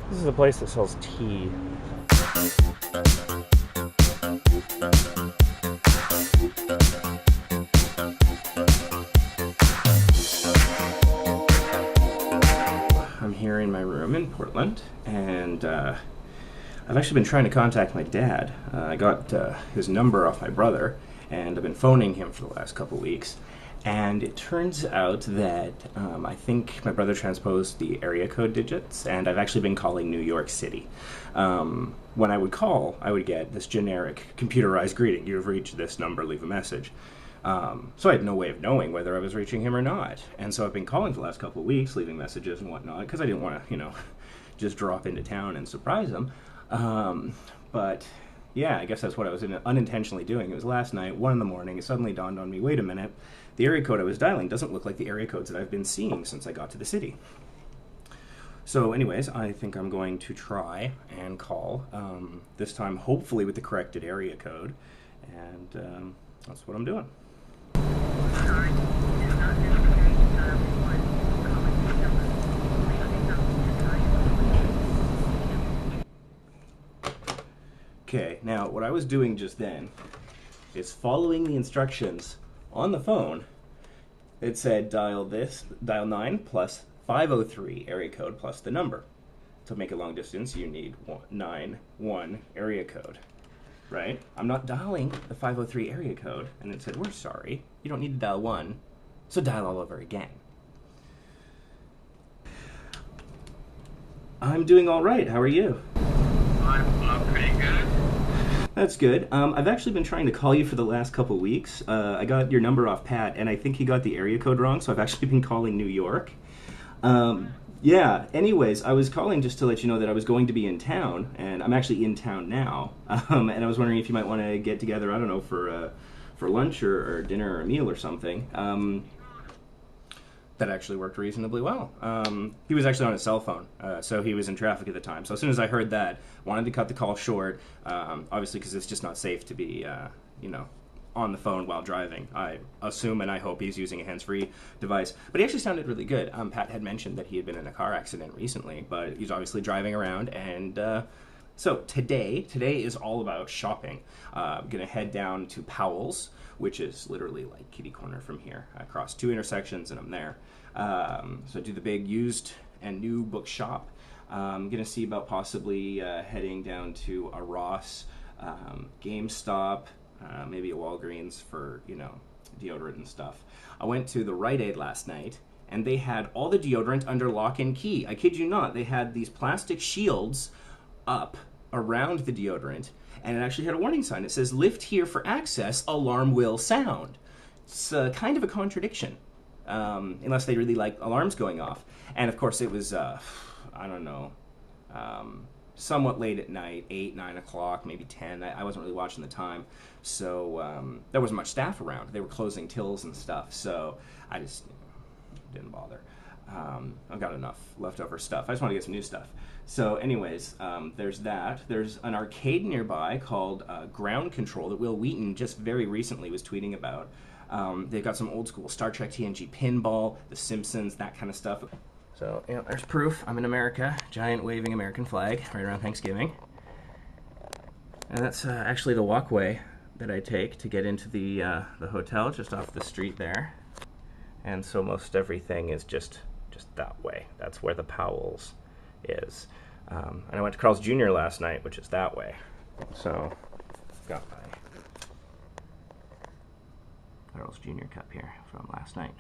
This is a place that sells tea. I'm here in my room in Portland, and I've actually been trying to contact my dad. I got his number off my brother, and I've been phoning him for the last couple weeks. And it turns out that I think my brother transposed the area code digits, and I've actually been calling New York City. When I would call, I would get this generic computerized greeting: "You have reached this number, leave a message." So I had no way of knowing whether I was reaching him or not. And so I've been calling for the last couple of weeks, leaving messages and whatnot, because I didn't want to, just drop into town and surprise him. But yeah, I guess that's what I was unintentionally doing. It was last night, 1 in the morning. It suddenly dawned on me, wait a minute, the area code I was dialing doesn't look like the area codes that I've been seeing since I got to the city. So anyways, I think I'm going to try and call, this time hopefully with the corrected area code, and that's what I'm doing. Okay, now what I was doing just then is following the instructions on the phone. It said dial 9 plus 503 area code plus the number. To make it long distance, you need 91 area code, right? I'm not dialing the 503 area code, and it said, we're sorry, you don't need to dial 1, so dial all over again. I'm doing all right. How are you? I'm pretty good. That's good. I've actually been trying to call you for the last couple weeks. I got your number off Pat, and I think he got the area code wrong, so I've actually been calling New York. Yeah, anyways, I was calling just to let you know that I was going to be in town, and I'm actually in town now. And I was wondering if you might want to get together, I don't know, for lunch or dinner or a meal or something. That actually worked reasonably well. He was actually on his cell phone, so he was in traffic at the time. So as soon as I heard that, wanted to cut the call short, obviously because it's just not safe to be, on the phone while driving. I assume and I hope he's using a hands-free device. But he actually sounded really good. Pat had mentioned that he had been in a car accident recently, but he's obviously driving around. And so today is all about shopping. I'm going to head down to Powell's, which is literally like kitty corner from here. I cross 2 intersections and I'm there. So I do the big used and new book shop. I'm going to see about possibly heading down to a Ross, GameStop, maybe a Walgreens for, deodorant and stuff. I went to the Rite Aid last night, and they had all the deodorant under lock and key. I kid you not, they had these plastic shields up around the deodorant, and it actually had a warning sign. It says, "Lift here for access, alarm will sound." It's kind of a contradiction, unless they really like alarms going off. And of course it was, somewhat late at night, 8, 9 o'clock, maybe 10. I wasn't really watching the time, so there wasn't much staff around. They were closing tills and stuff, so I just didn't bother. I've got enough leftover stuff. I just want to get some new stuff. So anyways, there's that. There's an arcade nearby called Ground Control that Will Wheaton just very recently was tweeting about. They've got some old school Star Trek TNG pinball, The Simpsons, that kind of stuff. So, there's proof. I'm in America. Giant waving American flag right around Thanksgiving. And that's actually the walkway that I take to get into the hotel, just off the street there. And so most everything is just that way. That's where the Powell's is. And I went to Carl's Jr. last night, which is that way. So, got my Carl's Jr. cup here from last night.